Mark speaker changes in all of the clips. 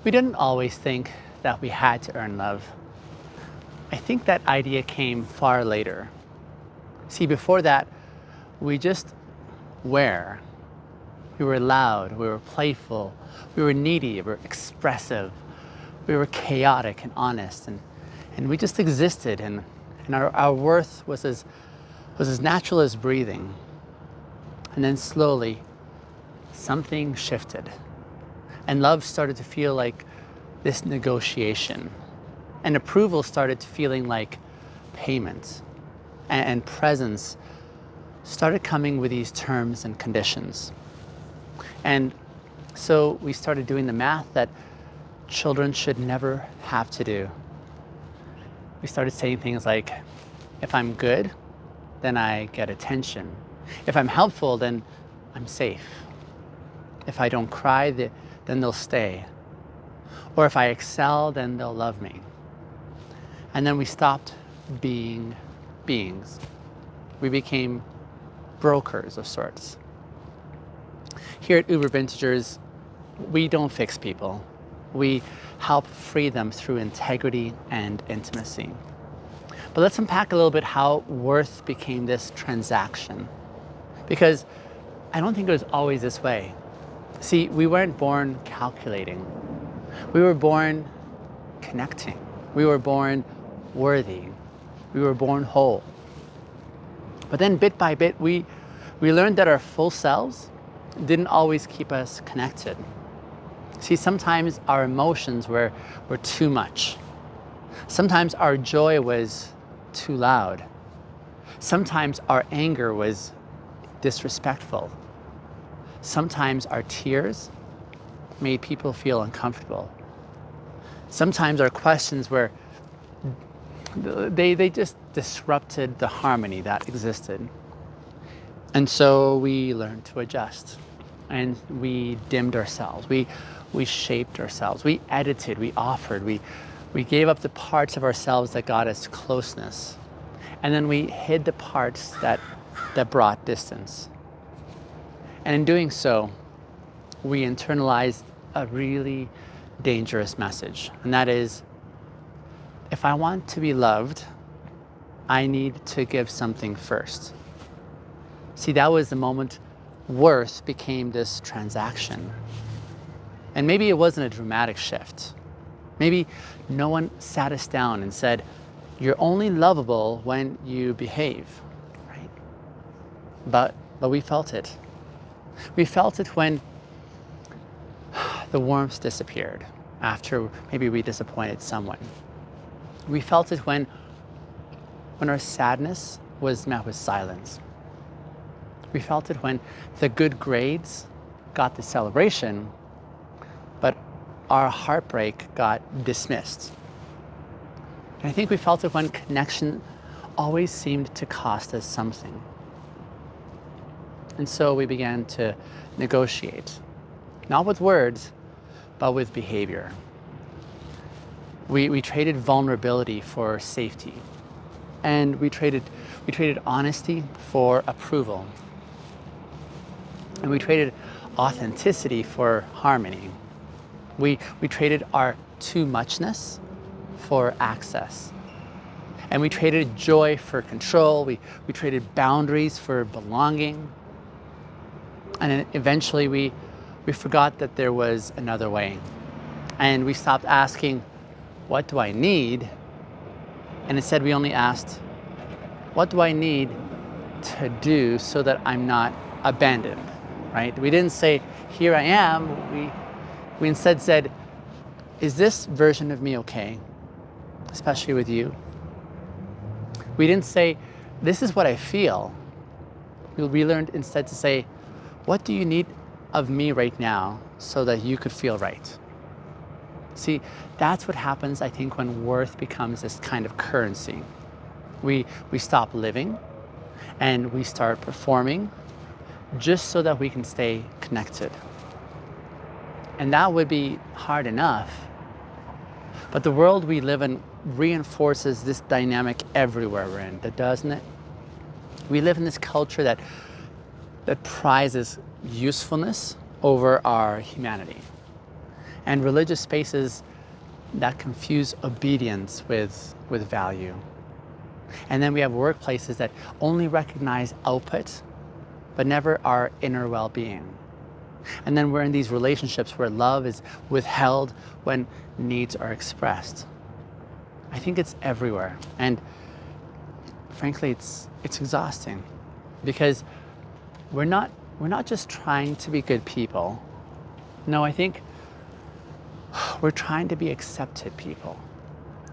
Speaker 1: We didn't always think that we had to earn love. I think that idea came far later. See, before that, we just were. We were loud, we were playful, we were needy, we were expressive, we were chaotic and honest, and we just existed, and our worth was as natural as breathing. And then slowly, something shifted, and love started to feel like this negotiation, and approval started to feeling like payment, and presence started coming with these terms and conditions. And so we started doing the math that children should never have to do. We started saying things like, if I'm good, then I get attention. If I'm helpful, then I'm safe. If I don't cry, then they'll stay. Or if I excel, then they'll love me. And then we stopped being beings. We became brokers of sorts. Here at Uber Bintegers, we don't fix people. We help free them through integrity and intimacy. But let's unpack a little bit how worth became this transaction. Because I don't think it was always this way. See, we weren't born calculating. We were born connecting. We were born worthy. We were born whole. But then bit by bit, we learned that our full selves didn't always keep us connected. See, sometimes our emotions were too much. Sometimes our joy was too loud. Sometimes our anger was disrespectful. Sometimes our tears made people feel uncomfortable. Sometimes our questions were, they just disrupted the harmony that existed. And so we learned to adjust, and we dimmed ourselves. We shaped ourselves. We edited, we offered, we gave up the parts of ourselves that got us closeness. And then we hid the parts that brought distance. And in doing so, we internalized a really dangerous message. And that is, if I want to be loved, I need to give something first. See, that was the moment worth became this transaction. And maybe it wasn't a dramatic shift. Maybe no one sat us down and said, you're only lovable when you behave, right? But we felt it. We felt it when the warmth disappeared after maybe we disappointed someone. We felt it when our sadness was met with silence. We felt it when the good grades got the celebration, but our heartbreak got dismissed. And I think we felt it when connection always seemed to cost us something. And so we began to negotiate, not with words, but with behavior. We traded vulnerability for safety, and we traded honesty for approval. And we traded authenticity for harmony. We traded our too muchness for access. And we traded joy for control. We traded boundaries for belonging. And then eventually we forgot that there was another way. And we stopped asking, what do I need? And instead we only asked, what do I need to do so that I'm not abandoned? Right? We didn't say, here I am. We instead said, is this version of me okay? Especially with you. We didn't say, this is what I feel. We learned instead to say, what do you need of me right now so that you could feel right? See, that's what happens, I think, when worth becomes this kind of currency. We stop living and we start performing just so that we can stay connected. And that would be hard enough. But the world we live in reinforces this dynamic everywhere we're in, doesn't it? We live in this culture that prizes usefulness over our humanity. and religious spaces that confuse obedience with value. And then we have workplaces that only recognize output, but never our inner well-being. And then we're in these relationships where love is withheld when needs are expressed. I think it's everywhere. And frankly, it's exhausting, because we're not just trying to be good people. No, I think we're trying to be accepted people.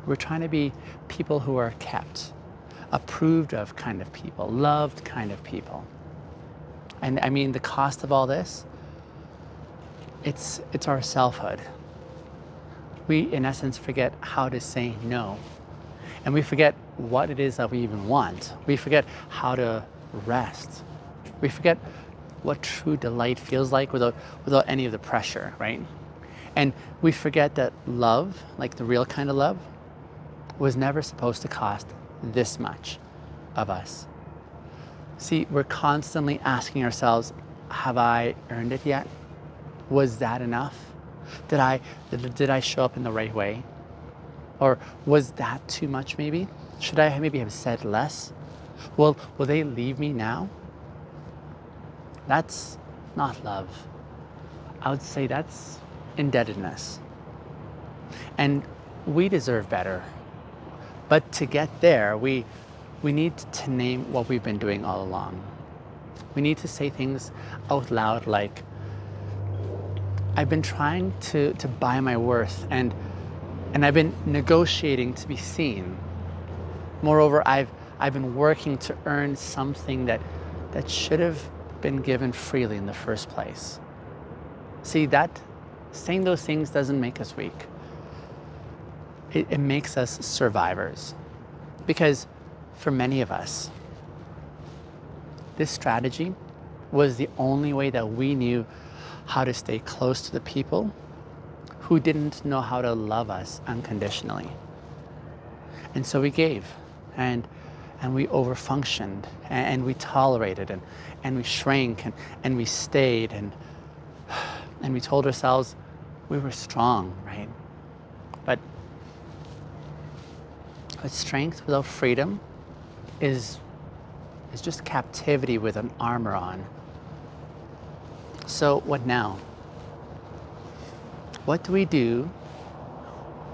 Speaker 1: We're trying to be people who are kept, approved of kind of people, loved kind of people. And I mean, the cost of all this, it's our selfhood. We, in essence, forget how to say no. And we forget what it is that we even want. We forget how to rest. We forget what true delight feels like without any of the pressure, right? And we forget that love, like the real kind of love, was never supposed to cost this much of us. See, we're constantly asking ourselves, have I earned it yet? Was that enough? Did I show up in the right way? Or was that too much maybe? Should I maybe have said less? Will they leave me now? That's not love. I would say that's indebtedness. And we deserve better. But to get there, we need to name what we've been doing all along. We need to say things out loud like, I've been trying to buy my worth, and I've been negotiating to be seen. Moreover, I've been working to earn something that should have been given freely in the first place. See, that saying those things doesn't make us weak. It makes us survivors. Because for many of us, this strategy was the only way that we knew how to stay close to the people who didn't know how to love us unconditionally. And so we gave, and we overfunctioned, and we tolerated, and we shrank, and we stayed, and we told ourselves we were strong, right? But strength without freedom is just captivity with an armor on. So what now? What do we do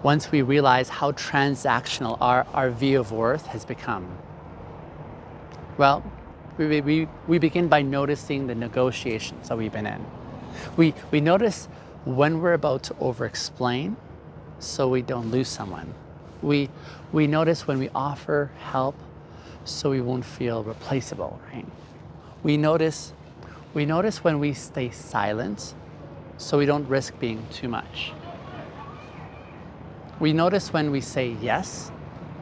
Speaker 1: once we realize how transactional our view of worth has become? Well, we begin by noticing the negotiations that we've been in. We notice when we're about to over-explain so we don't lose someone. We notice when we offer help so we won't feel replaceable, right? We notice when we stay silent so we don't risk being too much. We notice when we say yes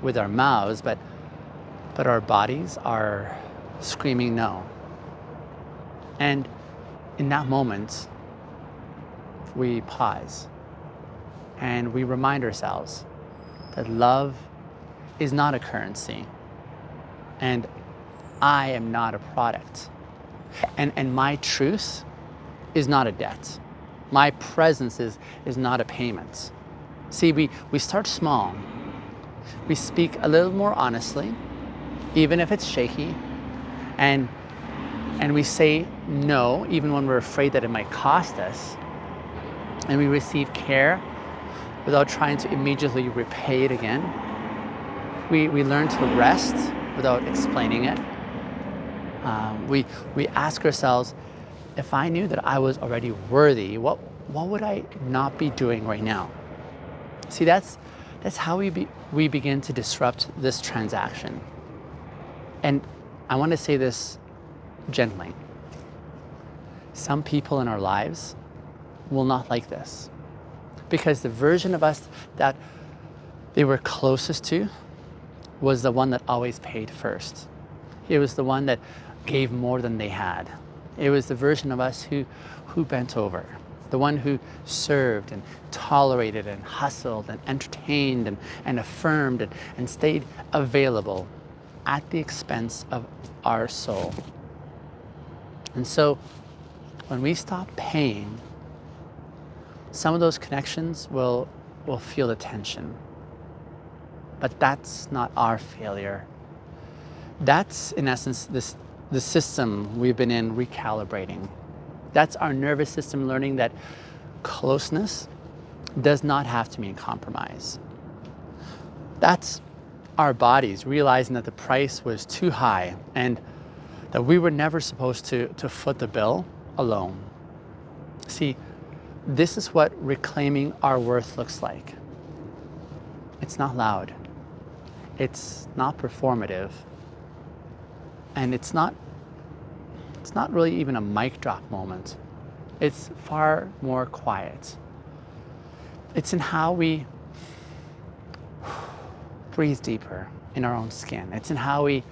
Speaker 1: with our mouths, but our bodies are screaming no. And in that moment, we pause and we remind ourselves that love is not a currency, and I am not a product. And my truth is not a debt. My presence is not a payment. See, we start small. We speak a little more honestly, even if it's shaky, and we say no, even when we're afraid that it might cost us, and we receive care without trying to immediately repay it again. We learn to rest without explaining it. We ask ourselves, if I knew that I was already worthy, what would I not be doing right now? See, that's how we begin to disrupt this transaction. And I want to say this gently. Some people in our lives will not like this, because the version of us that they were closest to was the one that always paid first. It was the one that gave more than they had. It was the version of us who bent over, the one who served and tolerated and hustled and entertained and affirmed and stayed available at the expense of our soul. And so when we stop paying, Some of those connections will feel the tension, but that's not our failure. That's, in essence, the system we've been in recalibrating. That's our nervous system learning that closeness does not have to mean compromise. That's our bodies realizing that the price was too high and that we were never supposed to foot the bill alone. See, this is what reclaiming our worth looks like. It's not loud. It's not performative. And it's not really even a mic drop moment. It's far more quiet. It's in how we breathe deeper in our own skin. It's in how we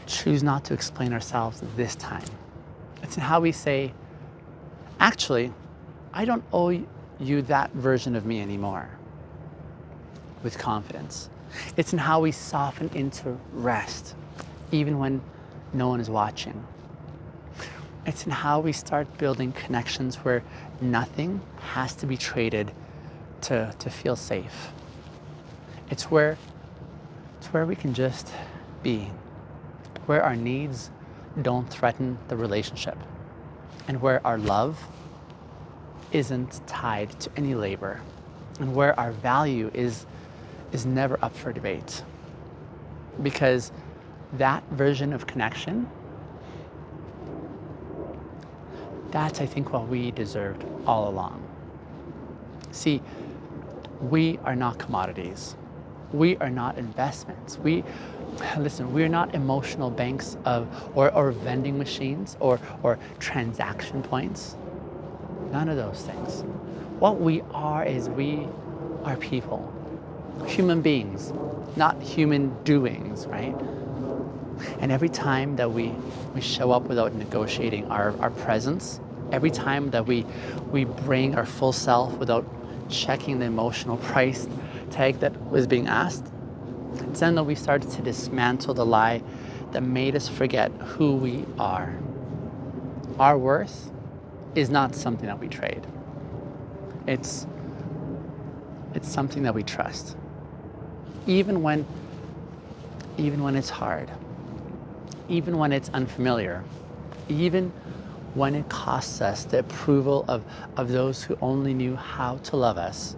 Speaker 1: choose not to explain ourselves this time. It's in how we say, actually, I don't owe you that version of me anymore, with confidence. It's in how we soften into rest, even when no one is watching. It's in how we start building connections where nothing has to be traded to feel safe. It's where we can just be, where our needs don't threaten the relationship, and where our love isn't tied to any labor, and where our value is never up for debate. Because that version of connection, that's, I think, what we deserved all along. See, we are not commodities. We are not investments. We're not emotional banks or vending machines or transaction points. None of those things. What we are is we are people, human beings, not human doings, right? And every time that we show up without negotiating our presence, every time that we bring our full self without checking the emotional price tag that was being asked, it's then that we started to dismantle the lie that made us forget who we are. Our worth is not something that we trade. It's something that we trust. Even when it's hard, even when it's unfamiliar, even when it costs us the approval of those who only knew how to love us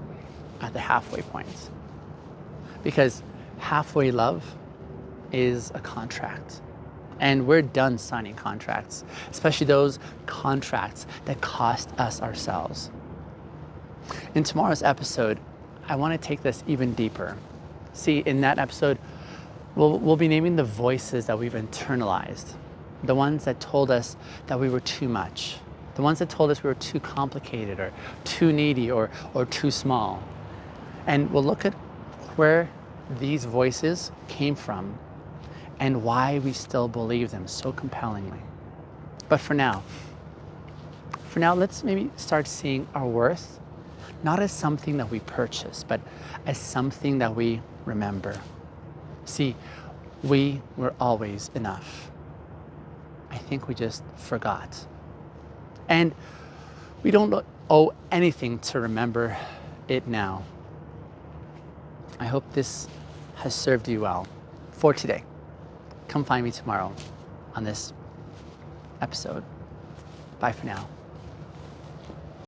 Speaker 1: at the halfway point. Because halfway love is a contract. And we're done signing contracts, especially those contracts that cost us ourselves. In tomorrow's episode, I want to take this even deeper. See, in that episode, we'll be naming the voices that we've internalized, the ones that told us that we were too much, the ones that told us we were too complicated or too needy or too small. And we'll look at where these voices came from and why we still believe them so compellingly. But for now, let's maybe start seeing our worth not as something that we purchase, but as something that we remember. See, we were always enough. I think we just forgot. And we don't owe anything to remember it now. I hope this has served you well for today. Come find me tomorrow on this episode. Bye for now.